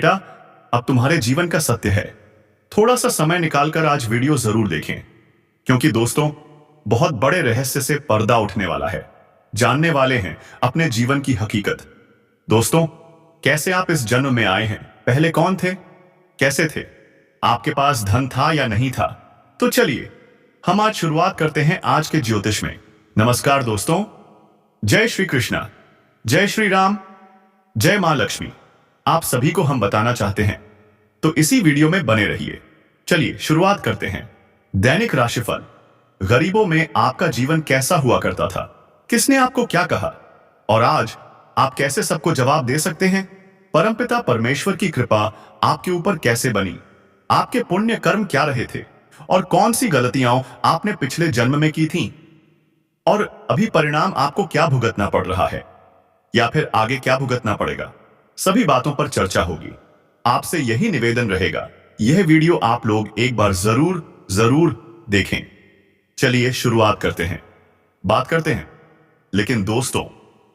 बेटा, अब तुम्हारे जीवन का सत्य है। थोड़ा सा समय निकालकर आज वीडियो जरूर देखें, क्योंकि दोस्तों, बहुत बड़े रहस्य से पर्दा उठने वाला है। जानने वाले हैं अपने जीवन की हकीकत। दोस्तों, कैसे आप इस जन्म में आए हैं, पहले कौन थे, कैसे थे, आपके पास धन था या नहीं था? तो चलिए हम आज शुरुआत करते हैं आज के ज्योतिष में। नमस्कार दोस्तों, जय श्री कृष्णा, जय श्री राम, जय मां लक्ष्मी। आप सभी को हम बताना चाहते हैं, तो इसी वीडियो में बने रहिए। चलिए शुरुआत करते हैं। दैनिक राशिफल। गरीबों में आपका जीवन कैसा हुआ करता था, किसने आपको क्या कहा, और आज आप कैसे सबको जवाब दे सकते हैं? परमपिता परमेश्वर की कृपा आपके ऊपर कैसे बनी, आपके पुण्य कर्म क्या रहे थे, और कौन सी गलतियां आपने पिछले जन्म में की थीं, और अभी परिणाम आपको क्या भुगतना पड़ रहा है, या फिर आगे क्या भुगतना पड़ेगा, सभी बातों पर चर्चा होगी। आपसे यही निवेदन रहेगा, यह वीडियो आप लोग एक बार जरूर देखें। चलिए शुरुआत करते हैं, बात करते हैं। लेकिन दोस्तों,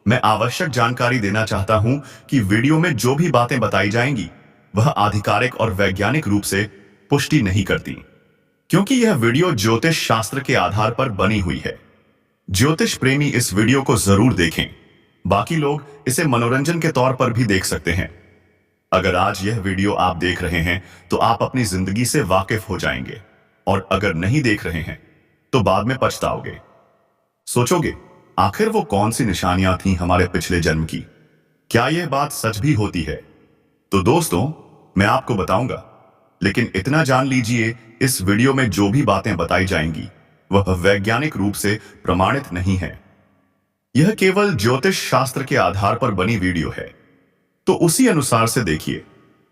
मैं आवश्यक जानकारी देना चाहता हूं कि वीडियो में जो भी बातें बताई जाएंगी वह आधिकारिक और वैज्ञानिक रूप से पुष्टि नहीं करती, क्योंकि यह वीडियो ज्योतिष शास्त्र के आधार पर बनी हुई है। ज्योतिष प्रेमी इस वीडियो को जरूर देखें, बाकी लोग इसे मनोरंजन के तौर पर भी देख सकते हैं। अगर आज यह वीडियो आप देख रहे हैं तो आप अपनी जिंदगी से वाकिफ हो जाएंगे, और अगर नहीं देख रहे हैं तो बाद में पछताओगे। सोचोगे आखिर वो कौन सी निशानियां थीं हमारे पिछले जन्म की, क्या यह बात सच भी होती है? तो दोस्तों, मैं आपको बताऊंगा, लेकिन इतना जान लीजिए, इस वीडियो में जो भी बातें बताई जाएंगी वह वैज्ञानिक रूप से प्रमाणित नहीं है। यह केवल ज्योतिष शास्त्र के आधार पर बनी वीडियो है, तो उसी अनुसार से देखिए।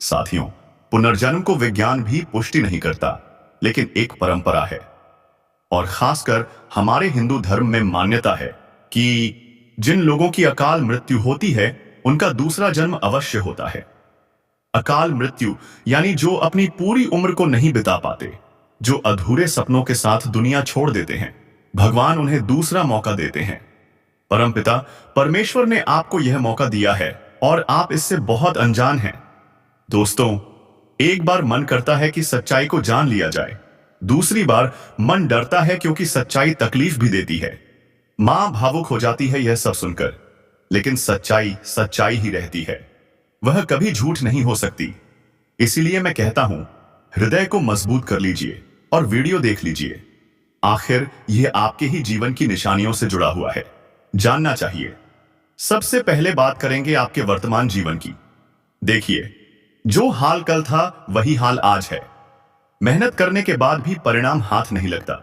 साथियों, पुनर्जन्म को विज्ञान भी पुष्टि नहीं करता, लेकिन एक परंपरा है, और खासकर हमारे हिंदू धर्म में मान्यता है कि जिन लोगों की अकाल मृत्यु होती है उनका दूसरा जन्म अवश्य होता है। अकाल मृत्यु यानी जो अपनी पूरी उम्र को नहीं बिता पाते, जो अधूरे सपनों के साथ दुनिया छोड़ देते हैं, भगवान उन्हें दूसरा मौका देते हैं। परमपिता परमेश्वर ने आपको यह मौका दिया है और आप इससे बहुत अनजान हैं। दोस्तों, एक बार मन करता है कि सच्चाई को जान लिया जाए, दूसरी बार मन डरता है क्योंकि सच्चाई तकलीफ भी देती है। मां भावुक हो जाती है यह सब सुनकर, लेकिन सच्चाई सच्चाई ही रहती है, वह कभी झूठ नहीं हो सकती। इसीलिए मैं कहता हूं, हृदय को मजबूत कर लीजिए और वीडियो देख लीजिए। आखिर यह आपके ही जीवन की निशानियों से जुड़ा हुआ है, जानना चाहिए। सबसे पहले बात करेंगे आपके वर्तमान जीवन की। देखिए, जो हाल कल था वही हाल आज है। मेहनत करने के बाद भी परिणाम हाथ नहीं लगता,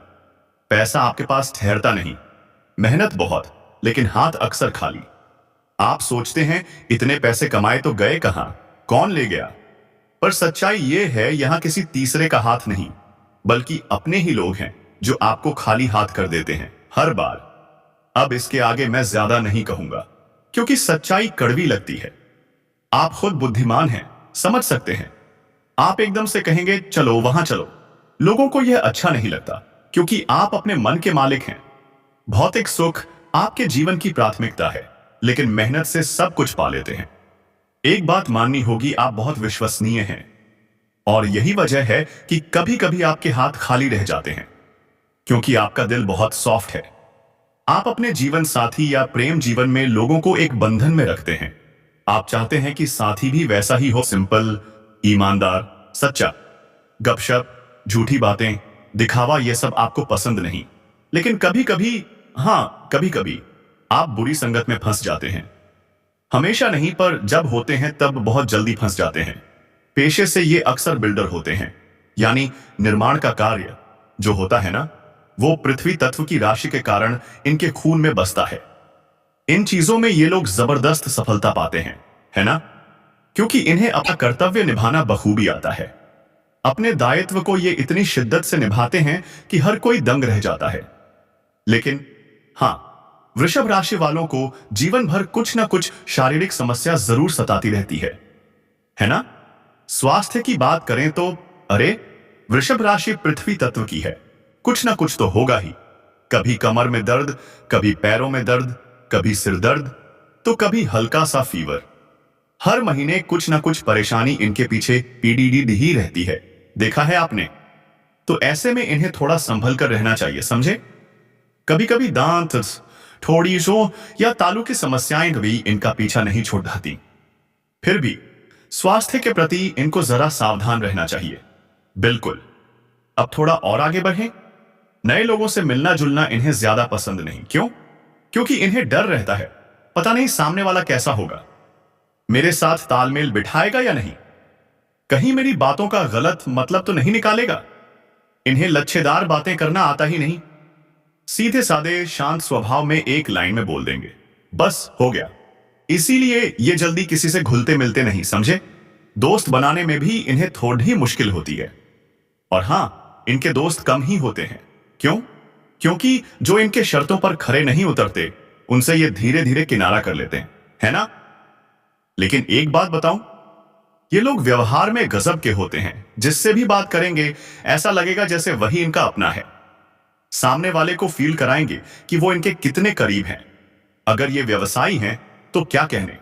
पैसा आपके पास ठहरता नहीं, मेहनत बहुत लेकिन हाथ अक्सर खाली। आप सोचते हैं इतने पैसे कमाए तो गए कहां, कौन ले गया? पर सच्चाई यह है, यहां किसी तीसरे का हाथ नहीं, बल्कि अपने ही लोग हैं जो आपको खाली हाथ कर देते हैं हर बार। अब इसके आगे मैं ज्यादा नहीं कहूंगा, क्योंकि सच्चाई कड़वी लगती है। आप खुद बुद्धिमान हैं, समझ सकते हैं। आप एकदम से कहेंगे चलो वहां चलो, लोगों को यह अच्छा नहीं लगता, क्योंकि आप अपने मन के मालिक हैं। भौतिक सुख आपके जीवन की प्राथमिकता है, लेकिन मेहनत से सब कुछ पा लेते हैं। एक बात माननी होगी, आप बहुत विश्वसनीय हैं, और यही वजह है कि कभी कभी आपके हाथ खाली रह जाते हैं, क्योंकि आपका दिल बहुत सॉफ्ट है। आप अपने जीवन साथी या प्रेम जीवन में लोगों को एक बंधन में रखते हैं। आप चाहते हैं कि साथी भी वैसा ही हो, सिंपल, ईमानदार, सच्चा। गपशप, झूठी बातें, दिखावा, यह सब आपको पसंद नहीं। लेकिन कभी कभी आप बुरी संगत में फंस जाते हैं। हमेशा नहीं, पर जब होते हैं तब बहुत जल्दी फंस जाते हैं। पेशे से ये अक्सर बिल्डर होते हैं, यानी निर्माण का कार्य जो होता है ना, वो पृथ्वी तत्व की राशि के कारण इनके खून में बसता है। इन चीजों में ये लोग जबरदस्त सफलता पाते हैं, है ना? क्योंकि इन्हें अपना कर्तव्य निभाना बखूबी आता है। अपने दायित्व को ये इतनी शिद्दत से निभाते हैं कि हर कोई दंग रह जाता है। लेकिन हां, वृषभ राशि वालों को जीवन भर कुछ ना कुछ शारीरिक समस्या जरूर सताती रहती है ना? स्वास्थ्य की बात करें तो अरे, वृषभ राशि पृथ्वी तत्व की है, कुछ ना कुछ तो होगा ही। कभी कमर में दर्द, कभी पैरों में दर्द, कभी सिर दर्द, तो कभी हल्का सा फीवर। हर महीने कुछ ना कुछ परेशानी इनके पीछे पीडीडी ही रहती है। देखा है आपने? तो ऐसे में इन्हें थोड़ा संभल कर रहना चाहिए, समझे? कभी कभी दांत, थोड़ी सो या तालू की समस्याएं भी इनका पीछा नहीं छोड़ती। फिर भी स्वास्थ्य के प्रति इनको जरा सावधान रहना चाहिए। बिल्कुल। अब थोड़ा और आगे बढ़ें। नए लोगों से मिलना जुलना इन्हें ज्यादा पसंद नहीं। क्यों? क्योंकि इन्हें डर रहता है, पता नहीं सामने वाला कैसा होगा, मेरे साथ तालमेल बिठाएगा या नहीं, कहीं मेरी बातों का गलत मतलब तो नहीं निकालेगा। इन्हें लच्छेदार बातें करना आता ही नहीं। सीधे सादे शांत स्वभाव में एक लाइन में बोल देंगे, बस हो गया। इसीलिए ये जल्दी किसी से घुलते मिलते नहीं, समझे? दोस्त बनाने में भी इन्हें थोड़ी मुश्किल होती है। और हां, इनके दोस्त कम ही होते हैं। क्यों? क्योंकि जो इनके शर्तों पर खरे नहीं उतरते उनसे ये धीरे धीरे किनारा कर लेते हैं, है ना? लेकिन एक बात बताऊं, ये लोग व्यवहार में गजब के होते हैं। जिससे भी बात करेंगे ऐसा लगेगा जैसे वही इनका अपना है। सामने वाले को फील कराएंगे कि वो इनके कितने करीब हैं। अगर ये व्यवसायी हैं तो क्या कहने,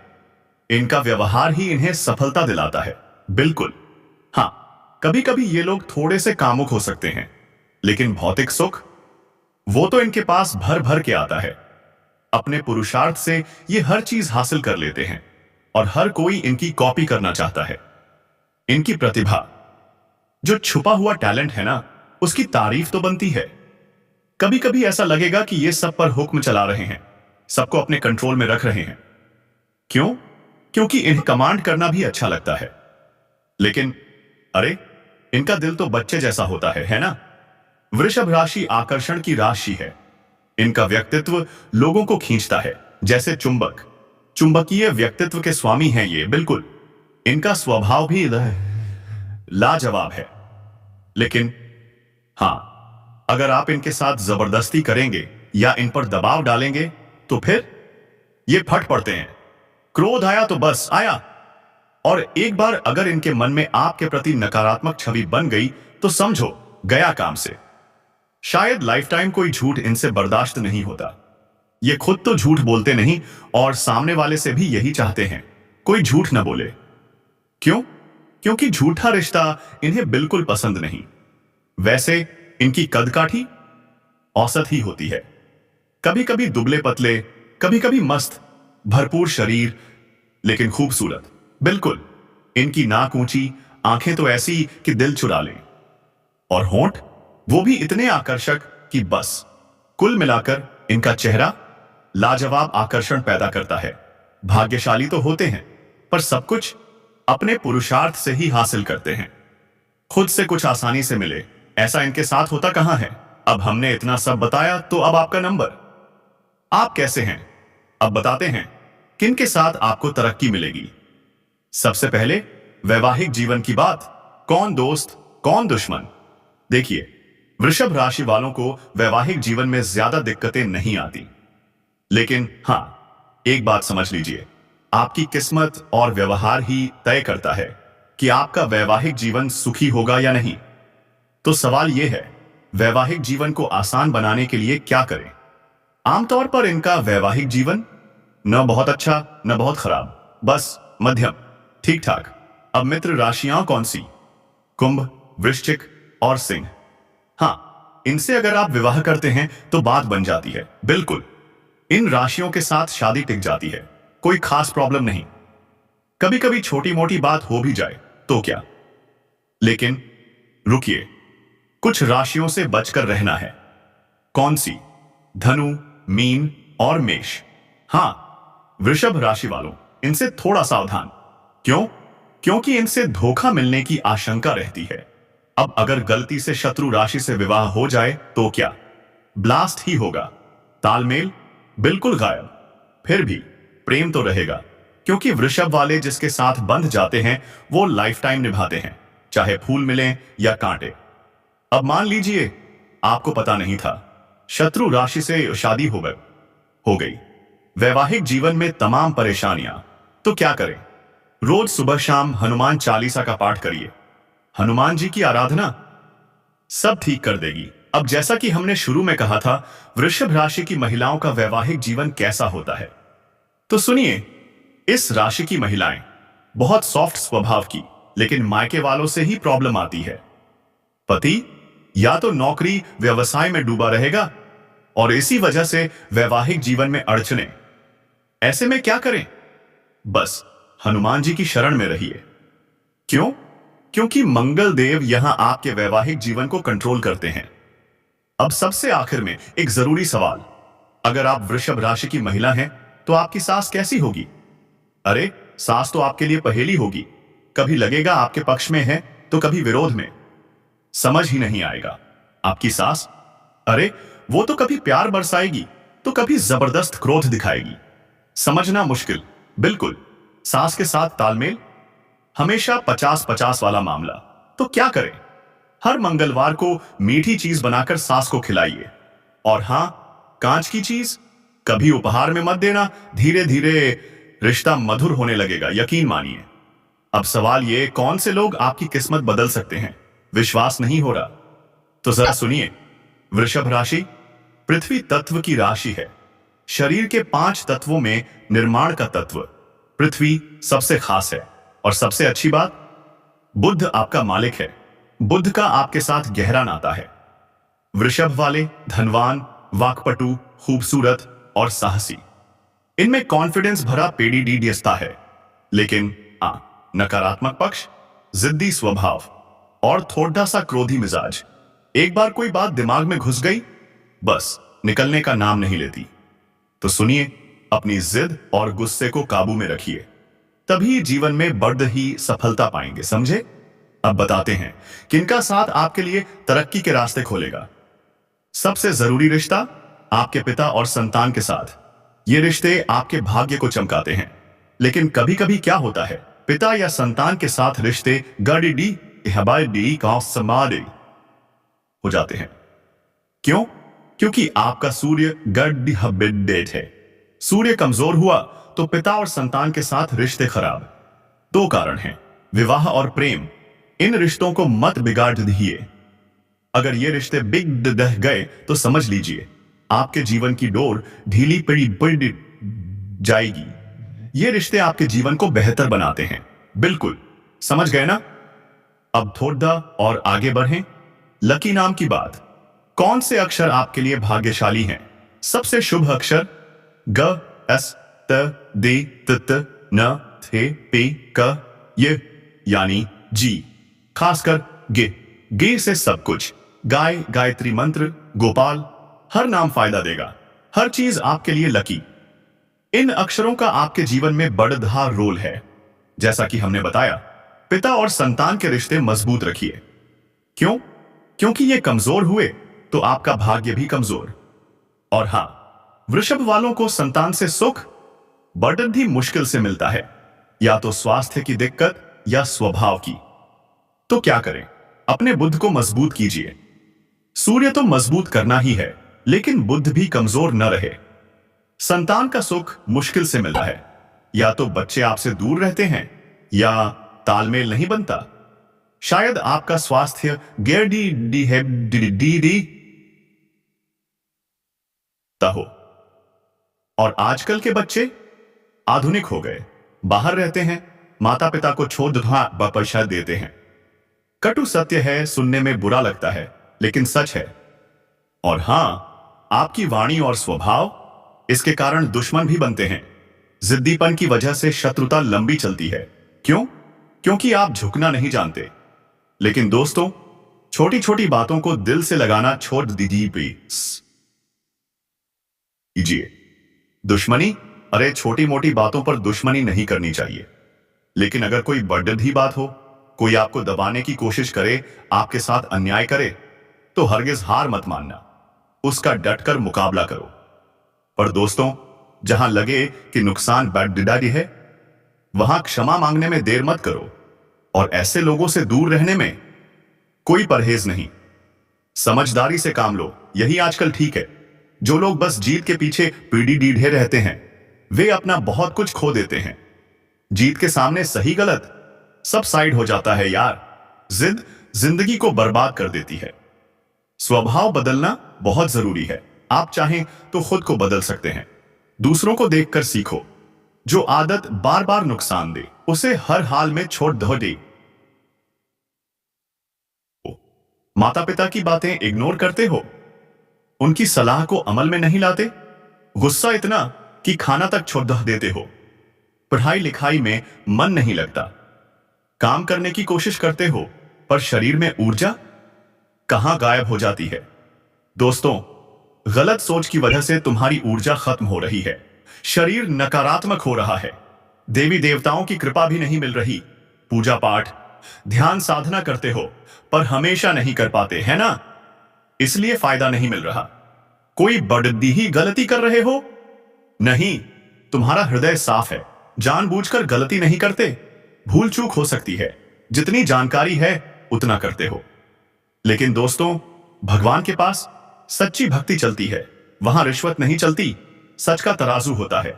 इनका व्यवहार ही इन्हें सफलता दिलाता है। बिल्कुल। हां, कभी कभी ये लोग थोड़े से कामुक हो सकते हैं, लेकिन भौतिक सुख वो तो इनके पास भर भर के आता है। अपने पुरुषार्थ से ये हर चीज हासिल कर लेते हैं और हर कोई इनकी कॉपी करना चाहता है। इनकी प्रतिभा, जो छुपा हुआ टैलेंट है ना, उसकी तारीफ तो बनती है। कभी कभी ऐसा लगेगा कि ये सब पर हुक्म चला रहे हैं, सबको अपने कंट्रोल में रख रहे हैं। क्यों? क्योंकि इन्हें कमांड करना भी अच्छा लगता है। लेकिन अरे, इनका दिल तो बच्चे जैसा होता है ना? वृषभ राशि आकर्षण की राशि है। इनका व्यक्तित्व लोगों को खींचता है, जैसे चुंबक। चुंबकीय व्यक्तित्व के स्वामी हैं ये। बिल्कुल। इनका स्वभाव भी लाजवाब है। लेकिन हां, अगर आप इनके साथ जबरदस्ती करेंगे या इन पर दबाव डालेंगे तो फिर ये फट पड़ते हैं। क्रोध आया तो बस आया। और एक बार अगर इनके मन में आपके प्रति नकारात्मक छवि बन गई तो समझो गया काम से। शायद लाइफ टाइम कोई झूठ इनसे बर्दाश्त नहीं होता। ये खुद तो झूठ बोलते नहीं और सामने वाले से भी यही चाहते हैं, कोई झूठ न बोले। क्यों? क्योंकि झूठा रिश्ता इन्हें बिल्कुल पसंद नहीं। वैसे इनकी कदकाठी औसत ही होती है। कभी कभी दुबले पतले, कभी कभी मस्त भरपूर शरीर, लेकिन खूबसूरत। बिल्कुल। इनकी नाक ऊंची, आंखें तो ऐसी कि दिल चुरा लें, और होंठ वो भी इतने आकर्षक कि बस। कुल मिलाकर इनका चेहरा लाजवाब आकर्षण पैदा करता है। भाग्यशाली तो होते हैं, पर सब कुछ अपने पुरुषार्थ से ही हासिल करते हैं। खुद से कुछ आसानी से मिले ऐसा इनके साथ होता कहां है। अब हमने इतना सब बताया तो अब आपका नंबर। आप कैसे हैं अब बताते हैं किन के साथ आपको तरक्की मिलेगी। सबसे पहले वैवाहिक जीवन की बात। कौन दोस्त कौन दुश्मन। देखिए, वृषभ राशि वालों को वैवाहिक जीवन में ज्यादा दिक्कतें नहीं आती। लेकिन हां, एक बात समझ लीजिए, आपकी किस्मत और व्यवहार ही तय करता है कि आपका वैवाहिक जीवन सुखी होगा या नहीं। तो सवाल यह है, वैवाहिक जीवन को आसान बनाने के लिए क्या करें। आमतौर पर इनका वैवाहिक जीवन न बहुत अच्छा न बहुत खराब, बस मध्यम, ठीक ठाक। अब मित्र राशियां कौन सी? कुंभ, वृश्चिक और सिंह। हां, इनसे अगर आप विवाह करते हैं तो बात बन जाती है। बिल्कुल, इन राशियों के साथ शादी टिक जाती है, कोई खास प्रॉब्लम नहीं। कभी कभी छोटी मोटी बात हो भी जाए तो क्या, लेकिन रुकिए, कुछ राशियों से बचकर रहना है। कौन सी? धनु, मीन और मेष। हां, वृषभ राशि वालों, इनसे थोड़ा सावधान। क्यों? क्योंकि इनसे धोखा मिलने की आशंका रहती है। अब अगर गलती से शत्रु राशि से विवाह हो जाए तो क्या, ब्लास्ट ही होगा। तालमेल बिल्कुल गायब। फिर भी प्रेम तो रहेगा, क्योंकि वृषभ वाले जिसके साथ बंध जाते हैं वो लाइफ टाइम निभाते हैं, चाहे फूल मिलें या कांटे। अब मान लीजिए आपको पता नहीं था, शत्रु राशि से शादी हो गई, वैवाहिक जीवन में तमाम परेशानियां, तो क्या करें? रोज सुबह शाम हनुमान चालीसा का पाठ करिए। हनुमान जी की आराधना सब ठीक कर देगी। अब जैसा कि हमने शुरू में कहा था, वृषभ राशि की महिलाओं का वैवाहिक जीवन कैसा होता है, तो सुनिए। इस राशि की महिलाएं बहुत सॉफ्ट स्वभाव की, लेकिन मायके वालों से ही प्रॉब्लम आती है। पति या तो नौकरी व्यवसाय में डूबा रहेगा और इसी वजह से वैवाहिक जीवन में अड़चने। ऐसे में क्या करें? बस हनुमान जी की शरण में रहिए। क्यों? क्योंकि मंगल देव यहां आपके वैवाहिक जीवन को कंट्रोल करते हैं। अब सबसे आखिर में एक जरूरी सवाल, अगर आप वृषभ राशि की महिला हैं तो आपकी सास कैसी होगी? अरे सास तो आपके लिए पहेली होगी, कभी लगेगा आपके पक्ष में है तो कभी विरोध में, समझ ही नहीं आएगा। आपकी सास, अरे वो तो कभी प्यार बरसाएगी तो कभी जबरदस्त क्रोध दिखाएगी, समझना मुश्किल। बिल्कुल, सास के साथ तालमेल हमेशा 50-50 वाला मामला। तो क्या करें? हर मंगलवार को मीठी चीज बनाकर सास को खिलाइए। और हां, कांच की चीज कभी उपहार में मत देना, धीरे धीरे रिश्ता मधुर होने लगेगा, यकीन मानिए। अब सवाल ये, कौन से लोग आपकी किस्मत बदल सकते हैं? विश्वास नहीं हो रहा तो जरा सुनिए। वृषभ राशि पृथ्वी तत्व की राशि है। शरीर के 5 तत्वों में निर्माण का तत्व पृथ्वी सबसे खास है। और सबसे अच्छी बात, बुध आपका मालिक है। बुध का आपके साथ गहरा नाता है। वृषभ वाले धनवान, वाकपटु, खूबसूरत और साहसी, इनमें कॉन्फिडेंस भरा पेडिडियसता है। लेकिन नकारात्मक पक्ष, जिद्दी स्वभाव और थोड़ा सा क्रोधी मिजाज। एक बार कोई बात दिमाग में घुस गई, बस निकलने का नाम नहीं लेती। तो सुनिए, अपनी जिद और गुस्से को काबू में रखिए, तभी जीवन में बढ़ ही सफलता पाएंगे, समझे? अब बताते हैं किनका साथ आपके लिए तरक्की के रास्ते खोलेगा। सबसे जरूरी रिश्ता आपके पिता और संतान के साथ। ये रिश्ते आपके भाग्य को चमकाते हैं। लेकिन कभी कभी क्या होता है, पिता या संतान के साथ रिश्ते गड़िडी हबाडी का समाडे हो जाते हैं। क्यों? क्योंकि आपका सूर्य गड्डी हबिडेट है। सूर्य कमजोर हुआ तो पिता और संतान के साथ रिश्ते खराब। 2 कारण हैं, विवाह और प्रेम। इन रिश्तों को मत बिगाड़ दीजिए। अगर ये रिश्ते बिगड़ गए तो समझ लीजिए आपके जीवन की डोर ढीली पड़ी जाएगी। ये रिश्ते आपके जीवन को बेहतर बनाते हैं। बिल्कुल, समझ गए ना? अब थोड़ा और आगे बढ़ें। लकी नाम की बात। कौन से अक्षर आपके लिए भाग्यशाली हैं? सबसे शुभ अक्षर ग, एस, त, दे, त, न, थे, पे, क, ये यानी जी। खासकर गे से सब कुछ। गाय, गायत्री मंत्र, गोपाल, हर नाम फायदा देगा। हर चीज आपके लिए लकी। इन अक्षरों का आपके जीवन में बड़ा रोल है। जैसा कि हमने बताया, पिता और संतान के रिश्ते मजबूत रखिए। क्यों? क्योंकि ये कमजोर हुए तो आपका भाग्य भी कमजोर। और हां, वृषभ वालों को संतान से सुख बर्डन भी मुश्किल से मिलता है, या तो स्वास्थ्य की दिक्कत या स्वभाव की। तो क्या करें? अपने बुद्ध को मजबूत कीजिए। सूर्य तो मजबूत करना ही है, लेकिन बुद्ध भी कमजोर न रहे। संतान का सुख मुश्किल से मिलता है, या तो बच्चे आपसे दूर रहते हैं या तालमेल नहीं बनता। शायद आपका स्वास्थ्य हो। और आजकल के बच्चे आधुनिक हो गए, बाहर रहते हैं, माता पिता को छोड़ पैसा देते हैं। कटु सत्य है, सुनने में बुरा लगता है, लेकिन सच है। और हां, आपकी वाणी और स्वभाव इसके कारण दुश्मन भी बनते हैं। जिद्दीपन की वजह से शत्रुता लंबी चलती है। क्यों? क्योंकि आप झुकना नहीं जानते। लेकिन दोस्तों, छोटी छोटी बातों को दिल से लगाना छोड़ दीजिए। दुश्मनी, अरे छोटी मोटी बातों पर दुश्मनी नहीं करनी चाहिए। लेकिन अगर कोई बड़ी बात हो, कोई आपको दबाने की कोशिश करे, आपके साथ अन्याय करे, तो हरगिज हार मत मानना, उसका डटकर मुकाबला करो। पर दोस्तों, जहां लगे कि नुकसान बैड है, वहां क्षमा मांगने में देर मत करो। और ऐसे लोगों से दूर रहने में कोई परहेज नहीं। समझदारी से काम लो, यही आजकल ठीक है। जो लोग बस जीत के पीछे पीढ़ी डीढ़े रहते हैं, वे अपना बहुत कुछ खो देते हैं। जीत के सामने सही गलत सब साइड हो जाता है यार। जिद जिंदगी को बर्बाद कर देती है। स्वभाव बदलना बहुत जरूरी है। आप चाहें तो खुद को बदल सकते हैं। दूसरों को देखकर सीखो। जो आदत बार बार नुकसान दे उसे हर हाल में छोड़ दो दे। माता पिता की बातें इग्नोर करते हो, उनकी सलाह को अमल में नहीं लाते, गुस्सा इतना कि खाना तक छोड़ देते हो, पढ़ाई लिखाई में मन नहीं लगता, काम करने की कोशिश करते हो पर शरीर में ऊर्जा कहां गायब हो जाती है। दोस्तों, गलत सोच की वजह से तुम्हारी ऊर्जा खत्म हो रही है, शरीर नकारात्मक हो रहा है, देवी देवताओं की कृपा भी नहीं मिल रही। पूजा पाठ, ध्यान साधना करते हो पर हमेशा नहीं कर पाते, है ना? इसलिए फायदा नहीं मिल रहा। कोई बड़ी ही गलती कर रहे हो? नहीं, तुम्हारा हृदय साफ है, जानबूझकर गलती नहीं करते। भूल चूक हो सकती है, जितनी जानकारी है उतना करते हो। लेकिन दोस्तों, भगवान के पास सच्ची भक्ति चलती है, वहां रिश्वत नहीं चलती, सच का तराजू होता है।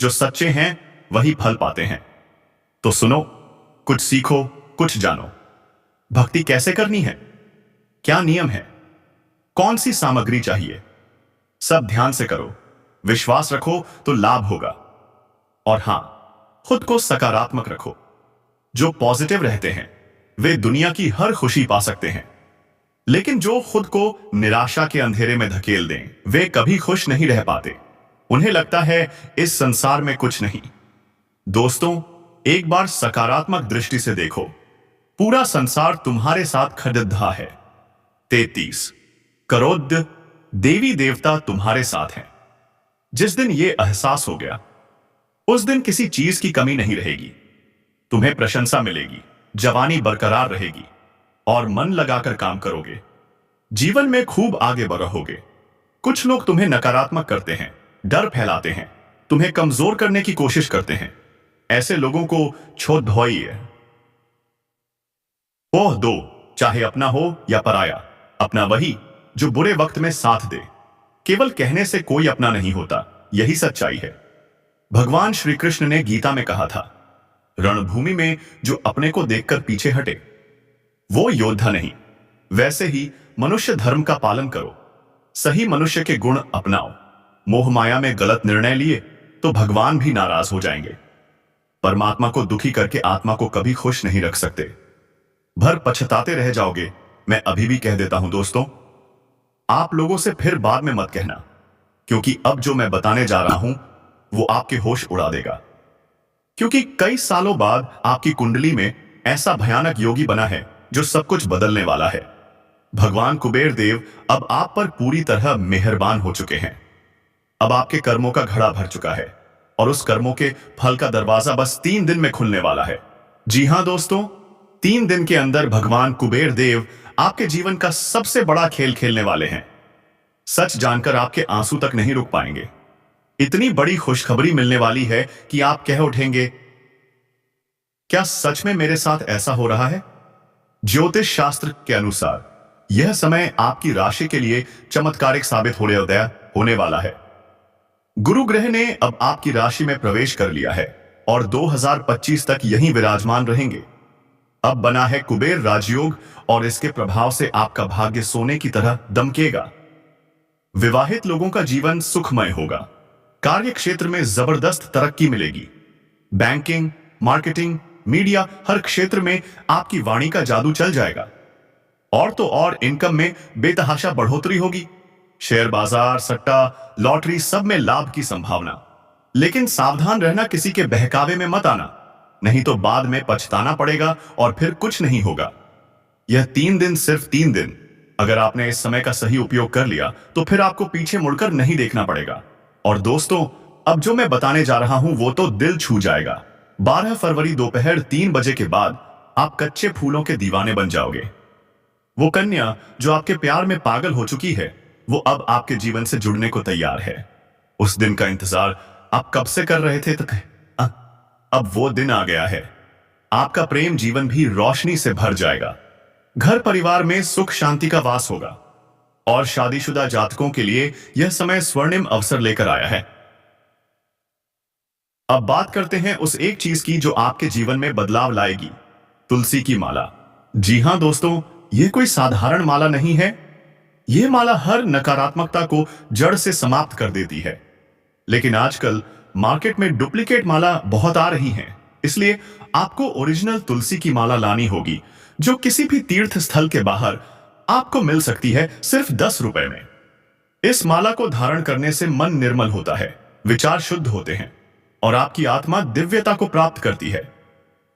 जो सच्चे हैं वही फल पाते हैं। तो सुनो, कुछ सीखो, कुछ जानो। भक्ति कैसे करनी है, क्या नियम है, कौन सी सामग्री चाहिए, सब ध्यान से करो। विश्वास रखो तो लाभ होगा। और हां, खुद को सकारात्मक रखो। जो पॉजिटिव रहते हैं वे दुनिया की हर खुशी पा सकते हैं, लेकिन जो खुद को निराशा के अंधेरे में धकेल दें वे कभी खुश नहीं रह पाते। उन्हें लगता है इस संसार में कुछ नहीं। दोस्तों, एक बार सकारात्मक दृष्टि से देखो, पूरा संसार तुम्हारे साथ खड़ा है। 33 करोड़ देवी देवता तुम्हारे साथ हैं। जिस दिन यह एहसास हो गया उस दिन किसी चीज की कमी नहीं रहेगी। तुम्हें प्रशंसा मिलेगी, जवानी बरकरार रहेगी और मन लगाकर काम करोगे। जीवन में खूब आगे बढ़ोगे। कुछ लोग तुम्हें नकारात्मक करते हैं, डर फैलाते हैं, तुम्हें कमजोर करने की कोशिश करते हैं। ऐसे लोगों को छोड़ दो। ओह दो, चाहे अपना हो या पराया। अपना वही जो बुरे वक्त में साथ दे। केवल कहने से कोई अपना नहीं होता, यही सच्चाई है। भगवान श्री कृष्ण ने गीता में कहा था, रणभूमि में जो अपने को देखकर पीछे हटे वो योद्धा नहीं। वैसे ही मनुष्य धर्म का पालन करो, सही मनुष्य के गुण अपनाओ। मोह माया में गलत निर्णय लिए तो भगवान भी नाराज हो जाएंगे। परमात्मा को दुखी करके आत्मा को कभी खुश नहीं रख सकते, भर पछताते रह जाओगे। मैं अभी भी कह देता हूं दोस्तों, आप लोगों से फिर बाद में मत कहना, क्योंकि अब जो मैं बताने जा रहा हूं वो आपके होश उड़ा देगा। क्योंकि कई सालों बाद आपकी कुंडली में ऐसा भयानक योगी बना है जो सब कुछ बदलने वाला है। भगवान कुबेर देव अब आप पर पूरी तरह मेहरबान हो चुके हैं। अब आपके कर्मों का घड़ा भर चुका है और उस कर्मों के फल का दरवाजा बस 3 दिन में खुलने वाला है। जी हां दोस्तों, 3 दिन के अंदर भगवान कुबेर देव आपके जीवन का सबसे बड़ा खेल खेलने वाले हैं। सच जानकर आपके आंसू तक नहीं रुक पाएंगे। इतनी बड़ी खुशखबरी मिलने वाली है कि आप कह उठेंगे, क्या सच में मेरे साथ ऐसा हो रहा है? ज्योतिष शास्त्र के अनुसार यह समय आपकी राशि के लिए चमत्कारिक साबित होने वाला है। गुरु ग्रह ने अब आपकी राशि में प्रवेश कर लिया है और 2025 तक यहीं विराजमान रहेंगे। अब बना है कुबेर राजयोग और इसके प्रभाव से आपका भाग्य सोने की तरह दमकेगा। विवाहित लोगों का जीवन सुखमय होगा। कार्य क्षेत्र में जबरदस्त तरक्की मिलेगी। बैंकिंग, मार्केटिंग, मीडिया, हर क्षेत्र में आपकी वाणी का जादू चल जाएगा। और तो और इनकम में बेतहाशा बढ़ोतरी होगी। शेयर बाजार, सट्टा, लॉटरी, सब में लाभ की संभावना। लेकिन सावधान रहना, किसी के बहकावे में मत आना, नहीं तो बाद में पछताना पड़ेगा और फिर कुछ नहीं होगा। यह 3 दिन, सिर्फ 3 दिन, अगर आपने इस समय का सही उपयोग कर लिया तो फिर आपको पीछे मुड़कर नहीं देखना पड़ेगा। और दोस्तों, अब जो मैं बताने जा रहा हूं वो तो दिल छू जाएगा। 12 फरवरी दोपहर 3 बजे के बाद आप कच्चे फूलों के दीवाने बन जाओगे। वो कन्या जो आपके प्यार में पागल हो चुकी है वो अब आपके जीवन से जुड़ने को तैयार है। उस दिन का इंतजार आप कब से कर रहे थे? अब वो दिन आ गया है। आपका प्रेम जीवन भी रोशनी से भर जाएगा। घर परिवार में सुख शांति का वास होगा और शादीशुदा जातकों के लिए यह समय स्वर्णिम अवसर लेकर आया है। अब बात करते हैं उस एक चीज की जो आपके जीवन में बदलाव लाएगी, तुलसी की माला। जी हां दोस्तों, यह कोई साधारण माला नहीं है। यह माला हर नकारात्मकता को जड़ से समाप्त कर देती है। लेकिन आजकल मार्केट में डुप्लीकेट माला बहुत आ रही हैं, इसलिए आपको ओरिजिनल तुलसी की माला लानी होगी, जो किसी भी तीर्थ स्थल के बाहर आपको मिल सकती है सिर्फ 10 रुपए में। इस माला को धारण करने से मन निर्मल होता है, विचार शुद्ध होते हैं और आपकी आत्मा दिव्यता को प्राप्त करती है।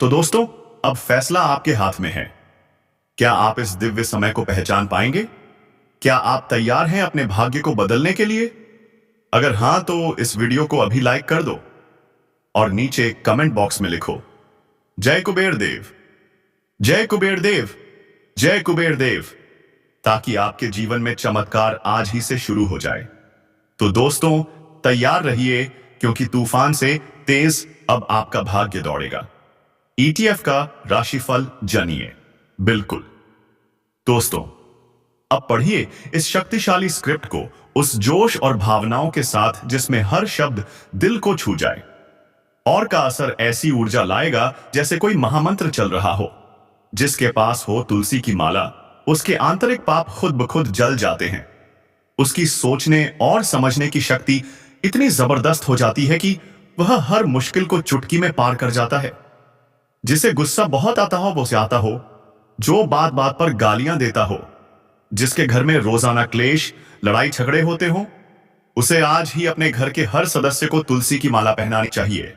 तो दोस्तों, अब फैसला आपके हाथ में है। क्या आप इस दिव्य समय को पहचान पाएंगे? क्या आप तैयार हैं अपने भाग्य को बदलने के लिए? अगर हां, तो इस वीडियो को अभी लाइक कर दो और नीचे कमेंट बॉक्स में लिखो, जय कुबेर देव, जय कुबेर देव, जय कुबेर देव, ताकि आपके जीवन में चमत्कार आज ही से शुरू हो जाए। तो दोस्तों, तैयार रहिए, क्योंकि तूफान से तेज अब आपका भाग्य दौड़ेगा। ETF का राशिफल जानिए। बिल्कुल दोस्तों, अब पढ़िए इस शक्तिशाली स्क्रिप्ट को उस जोश और भावनाओं के साथ जिसमें हर शब्द दिल को छू जाए और का असर ऐसी ऊर्जा लाएगा जैसे कोई महामंत्र चल रहा हो। जिसके पास हो तुलसी की माला, उसके आंतरिक पाप खुद ब खुद जल जाते हैं। उसकी सोचने और समझने की शक्ति इतनी जबरदस्त हो जाती है कि वह हर मुश्किल को चुटकी में पार कर जाता है। जिसे गुस्सा बहुत आता हो, वो से आता हो, जो बात बात पर गालियां देता हो, जिसके घर में रोजाना क्लेश, लड़ाई झगड़े होते हो, उसे आज ही अपने घर के हर सदस्य को तुलसी की माला पहनानी चाहिए।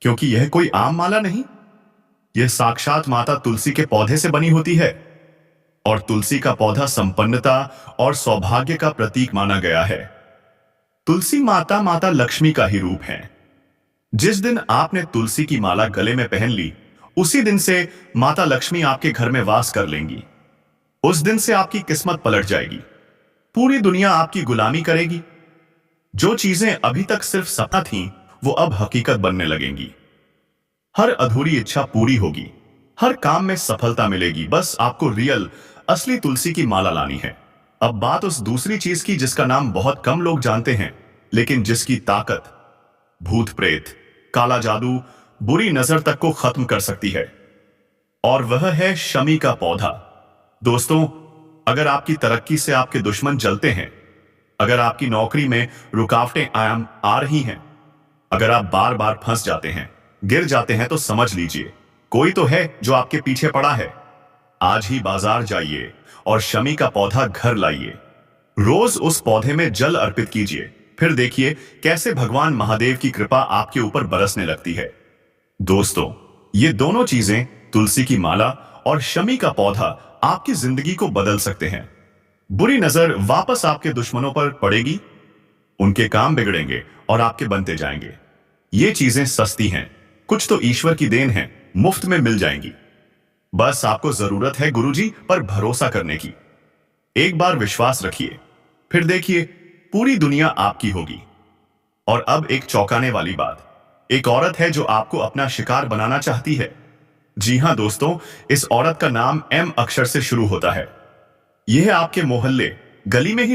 क्योंकि यह कोई आम माला नहीं, यह साक्षात माता तुलसी के पौधे से बनी होती है और तुलसी का पौधा संपन्नता और सौभाग्य का प्रतीक माना गया है। तुलसी माता माता लक्ष्मी का ही रूप है। जिस दिन आपने तुलसी की माला गले में पहन ली, उसी दिन से माता लक्ष्मी आपके घर में वास कर लेंगी। उस दिन से आपकी किस्मत पलट जाएगी। पूरी दुनिया आपकी गुलामी करेगी। जो चीजें अभी तक सिर्फ सपना थीं, वो अब हकीकत बनने लगेंगी। हर अधूरी इच्छा पूरी होगी, हर काम में सफलता मिलेगी। बस आपको रियल, असली तुलसी की माला लानी है। अब बात उस दूसरी चीज की जिसका नाम बहुत कम लोग जानते हैं, लेकिन जिसकी ताकत भूत प्रेत, काला जादू, बुरी नजर तक को खत्म कर सकती है, और वह है शमी का पौधा। दोस्तों, अगर आपकी तरक्की से आपके दुश्मन जलते हैं, अगर आपकी नौकरी में रुकावटें आ रही हैं, अगर आप बार बार फंस जाते हैं, गिर जाते हैं, तो समझ लीजिए कोई तो है जो आपके पीछे पड़ा है। आज ही बाजार जाइए और शमी का पौधा घर लाइए। रोज उस पौधे में जल अर्पित कीजिए, फिर देखिए कैसे भगवान महादेव की कृपा आपके ऊपर बरसने लगती है। दोस्तों, ये दोनों चीजें, तुलसी की माला और शमी का पौधा, आपकी जिंदगी को बदल सकते हैं। बुरी नजर वापस आपके दुश्मनों पर पड़ेगी, उनके काम बिगड़ेंगे और आपके बनते जाएंगे। ये चीजें सस्ती हैं, कुछ तो ईश्वर की देन है, मुफ्त में मिल जाएंगी। बस आपको जरूरत है गुरुजी पर भरोसा करने की। एक बार विश्वास रखिए, फिर देखिए पूरी दुनिया आपकी होगी। और अब एक चौंकाने वाली बात, एक औरत है जो आपको अपना शिकार बनाना चाहती है। जी हां दोस्तों, इस औरत का नाम M अक्षर से शुरू होता है। यह आपके मोहल्ले, गली में ही